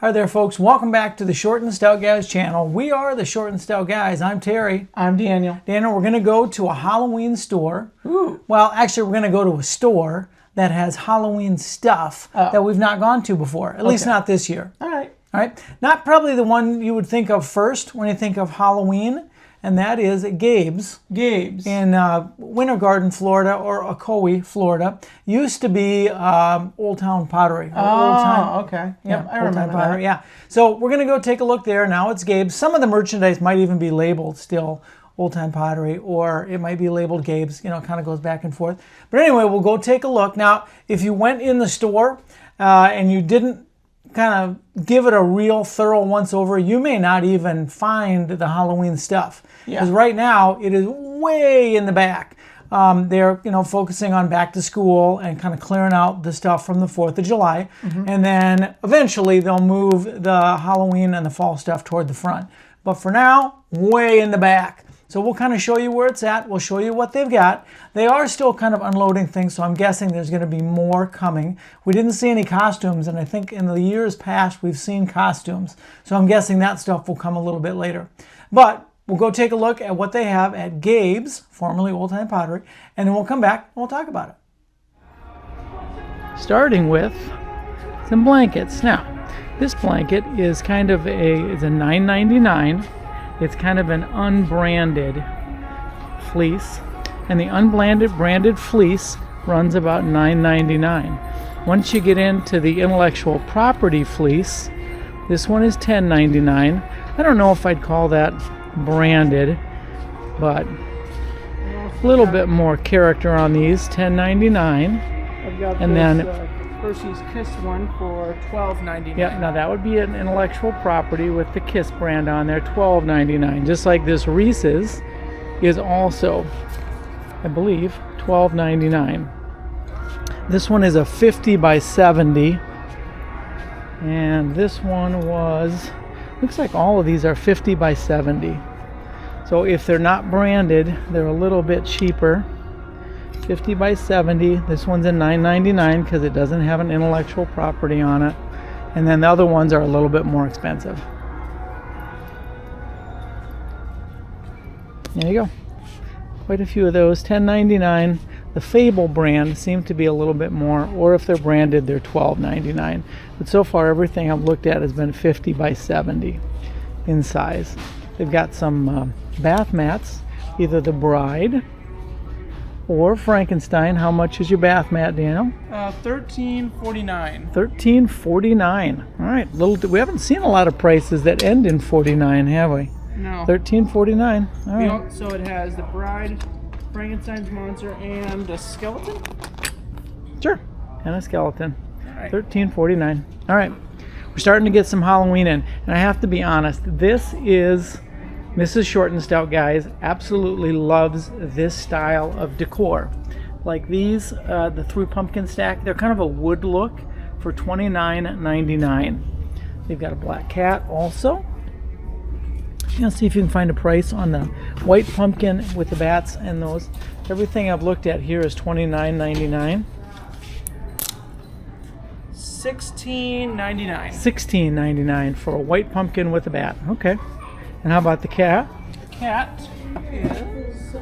Hi there, folks. Welcome back to the Short and Stout Guys channel. We are the Short and Stout Guys. I'm Terry. I'm Daniel. Daniel, we're going to go to a Halloween store. Ooh. Well, actually, we're going to go to a store that has Halloween stuff that we've not gone to before. At least not this year. All right. All right. Not probably the one you would think of first when you think of Halloween, and that is Gabe's. Gabe's. In Winter Garden, Florida, or Ocoee, Florida. Used to be Old Town Pottery. Okay. Yeah, I remember that. Yeah. So we're going to go take a look there. Now it's Gabe's. Some of the merchandise might even be labeled still Old Time Pottery, or it might be labeled Gabe's. You know, it kind of goes back and forth. But anyway, we'll go take a look. Now, if you went in the store and you didn't kind of give it a real thorough once over, you may not even find the Halloween stuff. Because right now it is way in the back. They're focusing on back to school and kind of clearing out the stuff from the 4th of July. And then eventually they'll move the Halloween and the fall stuff toward the front. But for now, way in the back. So we'll kind of show you where it's at. We'll show you what they've got. They are still kind of unloading things, so I'm guessing there's going to be more coming. We didn't see any costumes, and I think in the years past we've seen costumes. So I'm guessing that stuff will come a little bit later. But we'll go take a look at what they have at Gabe's, formerly Old Time Pottery, and then we'll come back and we'll talk about it. Starting with some blankets. Now, this blanket is kind of it's a $9.99. It's kind of an unbranded fleece, and the branded fleece runs about $9.99. Once you get into the intellectual property fleece, this one is $10.99. I don't know if I'd call that branded, but a little bit more character on these. $10.99. I've got and this, then Hershey's Kiss one for $12.99. yeah, now that would be an intellectual property with the Kiss brand on there, $12.99. Just like this Reese's is also, I believe, $12.99. This one is a 50 by 70, and this one looks like all of these are 50 by 70. So if they're not branded, they're a little bit cheaper. 50 by 70. This one's a $9.99 because it doesn't have an intellectual property on it. And then the other ones are a little bit more expensive. There you go. Quite a few of those. $10.99. The Fable brand seem to be a little bit more, or if they're branded, they're $12.99. But so far, everything I've looked at has been 50 by 70 in size. They've got some bath mats, either the Bride or Frankenstein. How much is your bath mat, Daniel? $13.49. $13.49. All right. We haven't seen a lot of prices that end in 49, have we? No. $13.49. All right. So it has the Bride, Frankenstein's monster, and a skeleton? Sure. And a skeleton. All right. $13.49. All right. We're starting to get some Halloween in. And I have to be honest, this is Mrs. Short and Stout Guys absolutely loves this style of decor. Like these, the through pumpkin stack, they're kind of a wood look for $29.99. They've got a black cat also. Let's see if you can find a price on the white pumpkin with the bats and those. Everything I've looked at here is $29.99. $16.99. $16.99 for a white pumpkin with a bat. Okay. And how about the cat? Cat is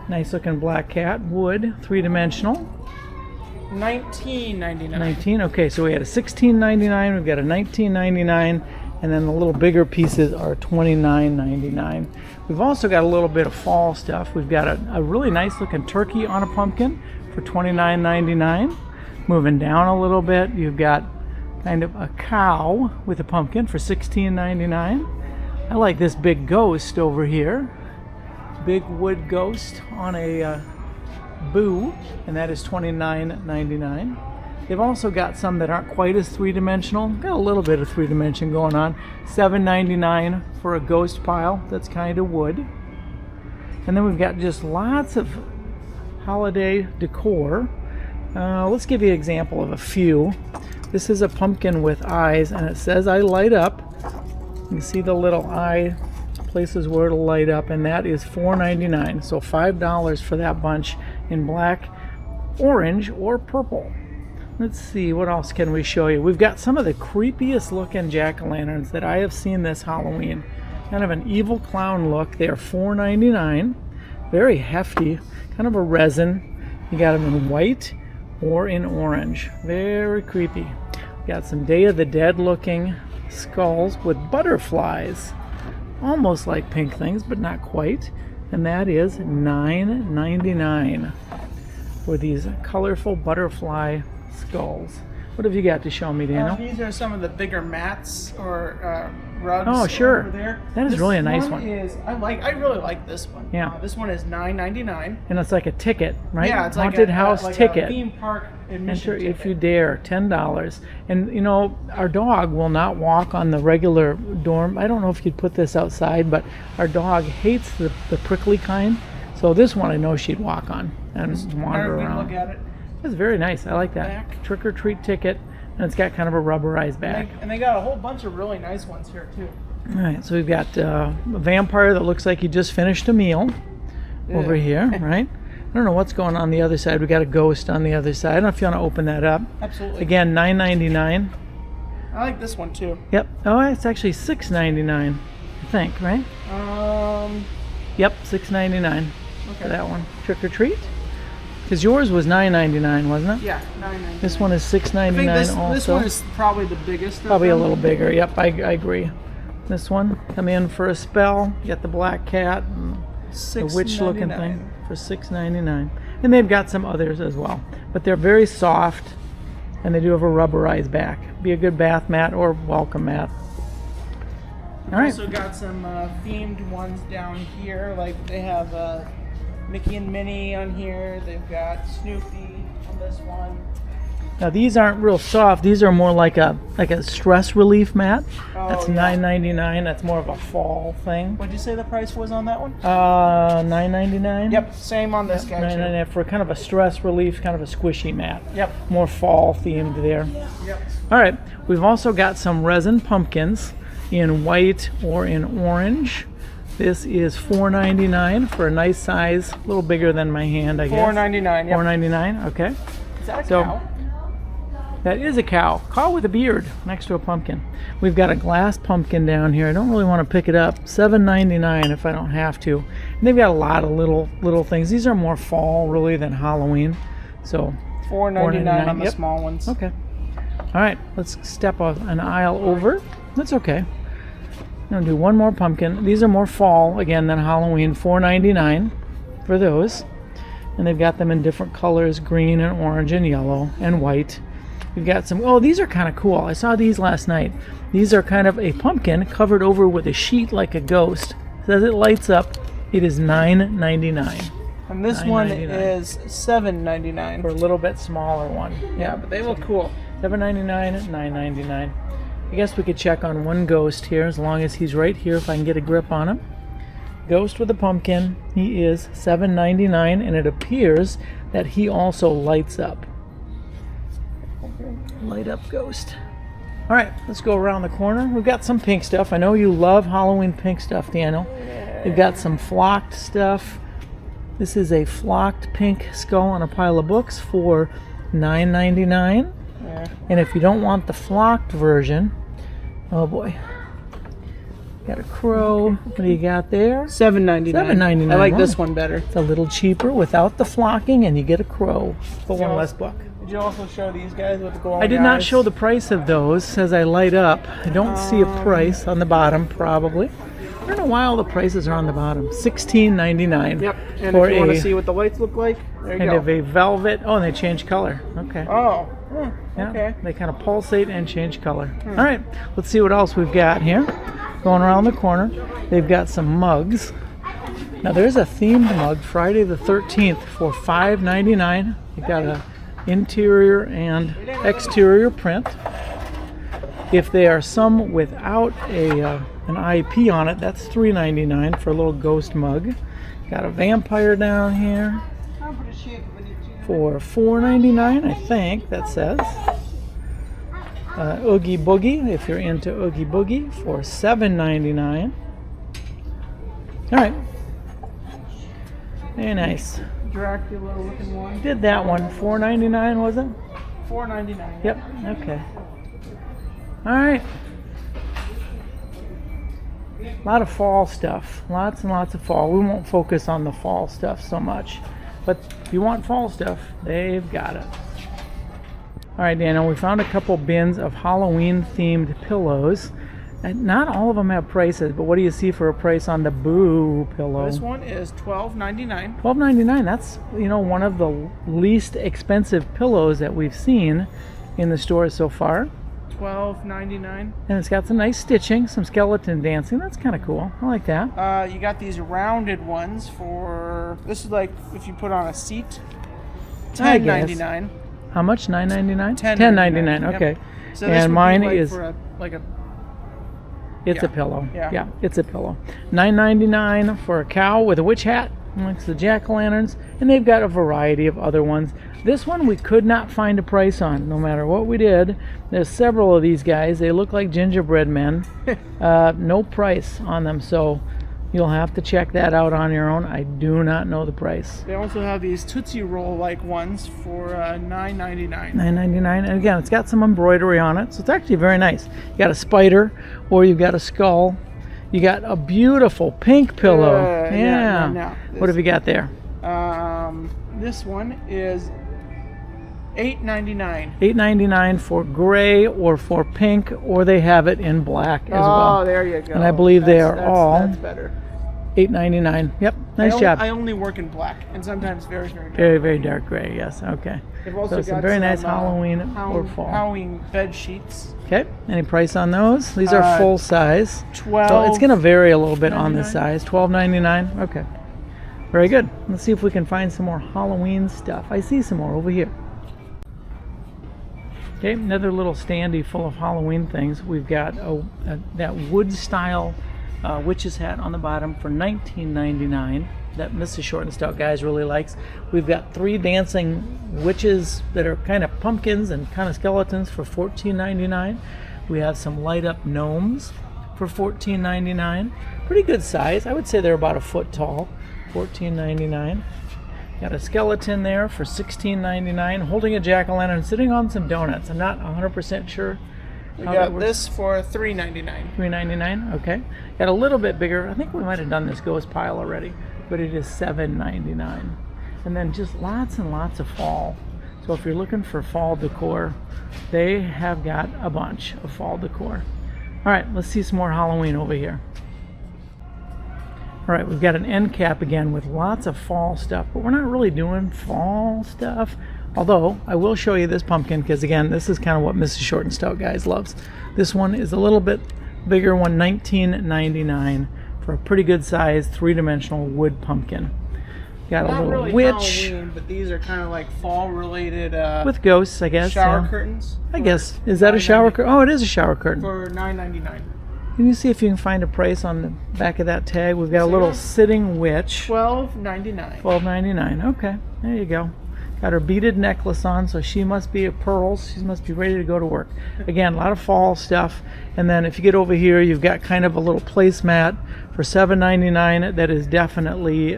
nice looking black cat, wood, 3-dimensional. $19.99. 19. Okay, so we had a $16.99, we've got a $19.99, and then the little bigger pieces are $29.99. We've also got a little bit of fall stuff. We've got a really nice looking turkey on a pumpkin for $29.99. Moving down a little bit, you've got kind of a cow with a pumpkin for $16.99. I like this big ghost over here. Big wood ghost on a boo, and that is $29.99. They've also got some that aren't quite as 3-dimensional. Got a little bit of 3-dimension going on. $7.99 for a ghost pile that's kind of wood. And then we've got just lots of holiday decor. Let's give you an example of a few. This is a pumpkin with eyes, and it says I light up. You can see the little eye places where it'll light up, and that is $4.99. So $5 for that bunch in black, orange, or purple. Let's see, what else can we show you? We've got some of the creepiest looking jack-o'-lanterns that I have seen this Halloween. Kind of an evil clown look. They are $4.99. Very hefty, kind of a resin. You got them in white or in orange. Very creepy. Got some Day of the Dead looking skulls with butterflies. Almost like pink things, but not quite. And that is $9.99 for these colorful butterfly skulls. What have you got to show me, Daniel? These are some of the bigger mats or rugs. Oh, sure. Over there. That is really a nice one. I really like this one. Yeah. This one is $9.99. And it's like a ticket, right? Yeah, it's Haunted like house like ticket. a theme park admission Enter ticket. if you dare, $10. And you know, our dog will not walk on the regular dorm. I don't know if you'd put this outside, but our dog hates the prickly kind. So this one I know she'd walk on and wander around. Look at it. That's very nice. I like that. Back. Trick or treat ticket, and it's got kind of a rubberized back. And they got a whole bunch of really nice ones here too. All right, so we've got a vampire that looks like he just finished a meal over here, right? I don't know what's going on the other side. We got a ghost on the other side. I don't know if you want to open that up. Absolutely. Again, $9.99. I like this one too. Yep. Oh, it's actually $6.99, I think, right? Yep, $6.99 Okay. for that one. Trick or treat? Because yours was $9.99, wasn't it? Yeah, $9.99. This one is $6.99 I think also. this one is probably the biggest. Probably a little bigger. Yep, I agree. This one, come in for a spell. You got the black cat and the witch-looking thing for $6.99. And they've got some others as well. But they're very soft, and they do have a rubberized back. Be a good bath mat or welcome mat. All right. Also got some themed ones down here. Like they have Mickey and Minnie on here. They've got Snoopy on this one. Now these aren't real soft. These are more like a stress relief mat. Oh, That's yeah. $9.99. That's more of a fall thing. What'd you say the price was on that one? $9.99. Yep, same on this guy too. $9.99 for kind of a stress relief, kind of a squishy mat. Yep. More fall themed there. Yep. All right, we've also got some resin pumpkins in white or in orange. This is $4.99 for a nice size, a little bigger than my hand, I guess. $4.99. Yep. $4.99. Okay. Is that a So- cow? That is a cow. Cow with a beard next to a pumpkin. We've got a glass pumpkin down here. I don't really want to pick it up. $7.99 if I don't have to. And they've got a lot of little things. These are more fall really than Halloween. So $4.99 on the Yep. small ones. Okay. All right, let's step an aisle over. That's okay. I'm gonna do one more pumpkin. These are more fall again than Halloween. $4.99 for those, and they've got them in different colors: green and orange and yellow and white. We've got some. Oh, these are kind of cool. I saw these last night. These are kind of a pumpkin covered over with a sheet like a ghost. As it lights up, it is $9.99 And this one $9.99. is $7.99. for a little bit smaller one. Yeah, but they look cool. $7.99 and $9.99. I guess we could check on one ghost here as long as he's right here if I can get a grip on him. Ghost with a pumpkin. He is $7.99 and it appears that he also lights up. Light up ghost. All right, let's go around the corner. We've got some pink stuff. I know you love Halloween pink stuff, Daniel. We've got some flocked stuff. This is a flocked pink skull on a pile of books for $9.99. Yeah. And if you don't want the flocked version, oh boy, got a crow. What do you got there? $7.99. $7.99. I like Wow. this one better. It's a little cheaper without the flocking, and you get a crow for one less buck. Did you also show these guys with the glowing I did not eyes? show the price of those as I light up. I don't see a price on the bottom, probably. I don't know why all the prices are on the bottom. $16.99. Yep. And for if you want a to see what the lights look like, there you kind go. of a velvet. Oh, and they change color. Okay. Oh. Yeah, Okay. they kind of pulsate and change color. All right, let's see what else we've got here. Going around the corner, they've got some mugs. Now there's a themed mug, Friday the 13th for $5.99. You've got a interior and exterior print. If they are some without an IP on it, that's $3.99 for a little ghost mug. Got a vampire down here for $4.99, I think that says. Oogie Boogie, if you're into Oogie Boogie, for $7.99. All right. Very nice. Dracula looking one. Did that one. $4.99, was it? $4.99. Yep. Okay. All right. A lot of fall stuff. Lots and lots of fall. We won't focus on the fall stuff so much. But if you want fall stuff, they've got it. All right, Daniel, we found a couple bins of Halloween-themed pillows. And not all of them have prices, but what do you see for a price on the Boo pillow? This one is $12.99. $12.99. That's, one of the least expensive pillows that we've seen in the store so far. $12.99. And it's got some nice stitching, some skeleton dancing. That's kind of cool. I like that. You got these rounded ones for, this is like if you put on a seat. $10.99. How much? $9.99? $10.99. Okay. Yep. So this and would mine be like is for a it's a pillow. Yeah. It's a pillow. $9.99 for a cow with a witch hat, likes the jack-o'-lanterns, and they've got a variety of other ones. This one we could not find a price on, no matter what we did. There's several of these guys. They look like gingerbread men. No price on them, so you'll have to check that out on your own. I do not know the price. They also have these Tootsie Roll-like ones for $9.99. $9.99, and again, it's got some embroidery on it, so it's actually very nice. You got a spider, or you've got a skull. You got a beautiful pink pillow. Yeah. What have you got there? This one is $8.99. $8.99 for gray or for pink, or they have it in black as well. Oh, there you go. And I believe that's all. That's better. $8.99. Yep, nice job. I only work in black, and sometimes very, very dark. Very, very dark gray. Yes. Okay. They've also got some very nice Halloween or fall. Halloween bed sheets. Okay. Any price on those? These are full size. So it's going to vary a little bit on the size. $12.99. Okay. Very good. Let's see if we can find some more Halloween stuff. I see some more over here. Okay, another little standee full of Halloween things. We've got that wood style witch's hat on the bottom for $19.99 that Mrs. Short and Stout guys really likes. We've got 3 dancing witches that are kind of pumpkins and kind of skeletons for $14.99. We have some light up gnomes for $14.99. Pretty good size. I would say they're about a foot tall. $14.99. Got a skeleton there for $16.99, holding a jack-o'-lantern, sitting on some donuts. I'm not 100% sure. We got this for $3.99. $3.99, okay. Got a little bit bigger. I think we might have done this ghost pile already, but it is $7.99. And then just lots and lots of fall. So if you're looking for fall decor, they have got a bunch of fall decor. All right, let's see some more Halloween over here. All right, we've got an end cap again with lots of fall stuff, but we're not really doing fall stuff. Although, I will show you this pumpkin, because again, this is kind of what Mrs. Short and Stout guys loves. This one is a little bit bigger one, $19.99 for a pretty good size 3-dimensional wood pumpkin. Got a little really witch. Halloween, but these are kind of like fall related. With ghosts, I guess. Shower curtains. I guess. Is that a shower curtain? Oh, it is a shower curtain. For $9.99. Can you see if you can find a price on the back of that tag? We've got a little sitting witch. $12.99. $12.99. Okay, there you go. Got her beaded necklace on, so she must be of pearls. She must be ready to go to work. Again, a lot of fall stuff. And then if you get over here, you've got kind of a little placemat for $7.99 that is definitely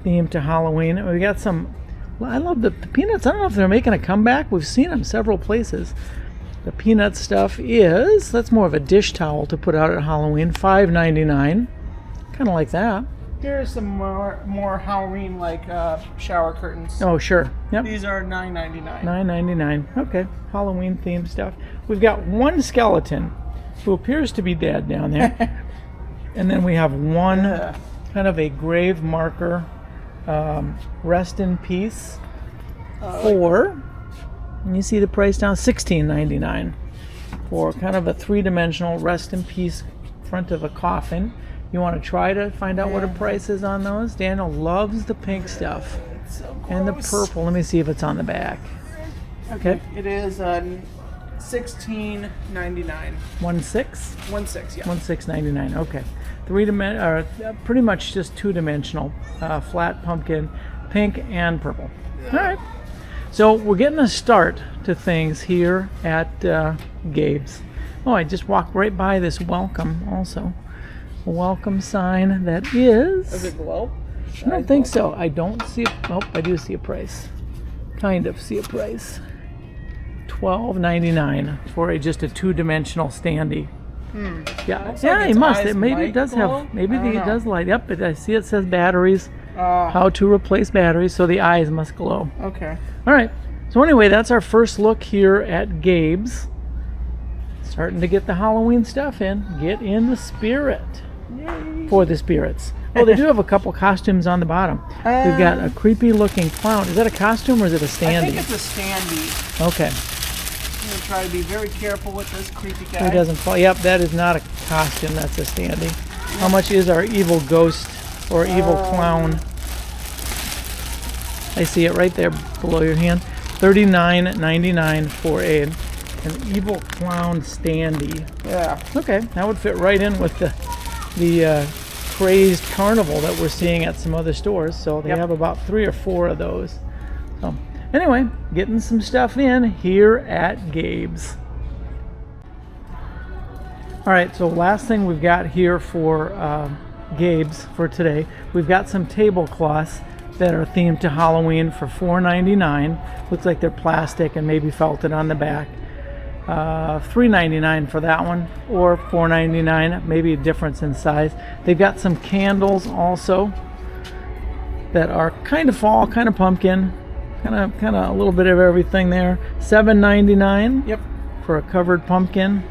themed to Halloween. We got some, I love the peanuts. I don't know if they're making a comeback. We've seen them several places. The peanut stuff is, that's more of a dish towel to put out at Halloween, $5.99. Kind of like that. Here's some more Halloween like shower curtains. Oh, sure. Yep. These are $9.99. $9.99. Okay. Halloween themed stuff. We've got one skeleton who appears to be dead down there. And then we have one kind of a grave marker, rest in peace, for... And you see the price down, $16.99 for kind of a 3-dimensional rest in peace front of a coffin. You want to try to find out what a price is on those? Daniel loves the pink stuff. So and the purple. Let me see if it's on the back. Okay. It is $16.99. 1.6? 1.6, yeah. 1.699. Okay. Pretty much just 2-dimensional, flat pumpkin, pink and purple. All right. So we're getting a start to things here at Gabe's. Oh, I just walked right by this welcome also. A welcome sign that is... Does it glow? I don't think so. I don't see... Oh, I do see a price. Kind of see a price. $12.99 for just a 2-dimensional standee. Yeah, Looks yeah, like it its must. eyes It maybe might it does glow. have. Maybe I don't it know. does light up. But I see it says batteries. Oh, How to replace batteries, so the eyes must glow. okay. All right. So anyway, that's our first look here at Gabe's. Starting to get the Halloween stuff in. Get in the spirit. Yay. For the spirits. Oh, they do have a couple costumes on the bottom. We've got a creepy looking clown. Is that a costume or is it a I standee? think it's a standee. Okay. I'm going to try to be very careful with this creepy guy. He doesn't fall. Yep, that is not a costume. That's a standee. How much is our evil ghost or evil clown? I see it right there below your hand. $39.99 for an evil clown standee. Yeah. Okay, that would fit right in with the crazed carnival that we're seeing at some other stores. So they have about 3 or 4 of those. So anyway, getting some stuff in here at Gabe's. All right, so last thing we've got here for Gabe's for today, we've got some tablecloths that are themed to Halloween for $4.99. Looks like they're plastic and maybe felted on the back. $3.99 for that one, or $4.99, maybe a difference in size. They've got some candles also that are kind of fall, kind of pumpkin, kind of a little bit of everything there. $7.99. Yep. For a covered pumpkin.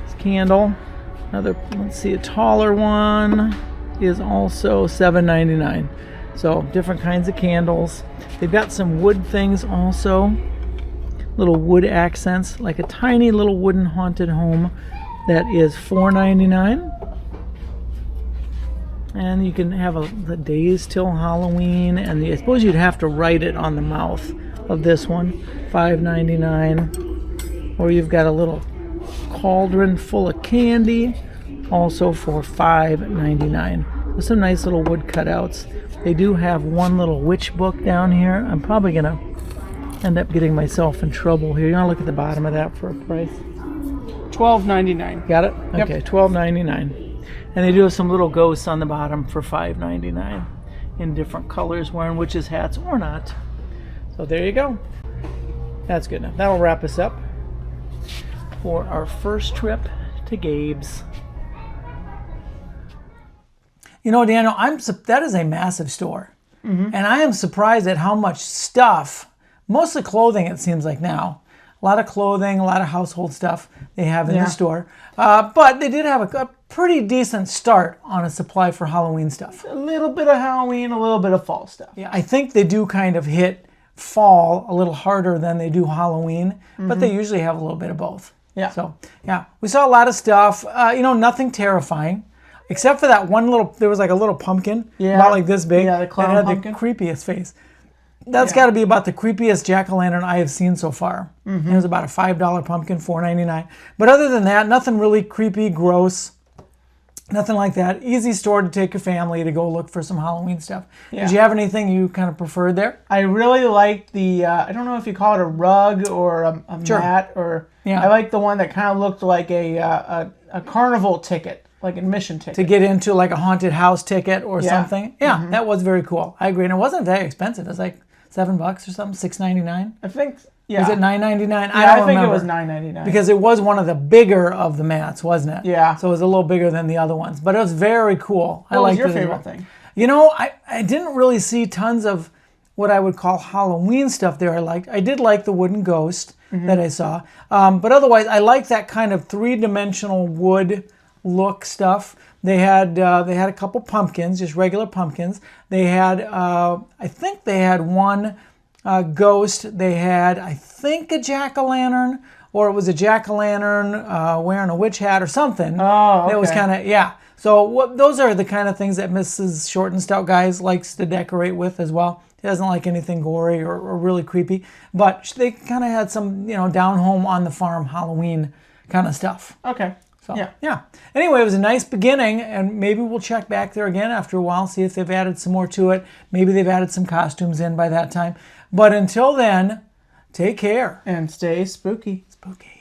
This candle. Another, let's see, a taller one is also $7.99. So different kinds of candles. They've got some wood things also. Little wood accents, like a tiny little wooden haunted home that is $4.99. And you can have the days till Halloween, and I suppose you'd have to write it on the mouth of this one, $5.99. Or you've got a little cauldron full of candy, also for $5.99. There's some nice little wood cutouts. They do have one little witch book down here. I'm probably gonna end up getting myself in trouble here. You want to look at the bottom of that for a price? $12.99. Got it? Yep. Okay, $12.99. And they do have some little ghosts on the bottom for $5.99 in different colors, wearing witches' hats or not. So there you go. That's good enough. That'll wrap us up for our first trip to Gabe's. You know, Daniel, that is a massive store. And I am surprised at how much stuff, mostly clothing it seems like now. A lot of clothing, a lot of household stuff they have in the store. But they did have a pretty decent start on a supply for Halloween stuff. A little bit of Halloween, a little bit of fall stuff. Yeah, I think they do kind of hit fall a little harder than they do Halloween, but they usually have a little bit of both. Yeah. So, yeah, we saw a lot of stuff. Nothing terrifying. Except for that one there was like a little pumpkin, about like this big. Yeah, the clown that had pumpkin. the creepiest face. That's got to be about the creepiest jack-o'-lantern I have seen so far. It was about a $5 pumpkin, $4.99. But other than that, nothing really creepy, gross, nothing like that. Easy store to take your family to go look for some Halloween stuff. Yeah. Did you have anything you kind of preferred there? I really like the, I don't know if you call it a rug or a mat, or I like the one that kind of looked like a carnival ticket. Like admission ticket. To get into like a haunted house ticket or something. Yeah, Mm-hmm. that was very cool. I agree. And it wasn't very expensive. It was like $7 or something, $6.99. I think, yeah. Was it $9.99? Yeah, I don't think remember. it was $9.99. Because it was one of the bigger of the mats, wasn't it? Yeah. So it was a little bigger than the other ones. But it was very cool. What was your it as favorite well. thing? You know, I didn't really see tons of what I would call Halloween stuff there. I did like the wooden ghost that I saw. But otherwise, I like that kind of 3-dimensional wood look stuff. They had a couple pumpkins, just regular pumpkins. They had, I think they had one ghost. They had, I think, a jack-o'-lantern, or it was a jack-o'-lantern wearing a witch hat or something. Oh, okay. That was kind of, So those are the kind of things that Mrs. Short and Stout Guys likes to decorate with as well. She doesn't like anything gory or really creepy, but they kind of had some, down home on the farm Halloween kind of stuff. Okay. So, yeah. Anyway, it was a nice beginning, and maybe we'll check back there again after a while, see if they've added some more to it. Maybe they've added some costumes in by that time. But until then, take care. And stay spooky. Spooky.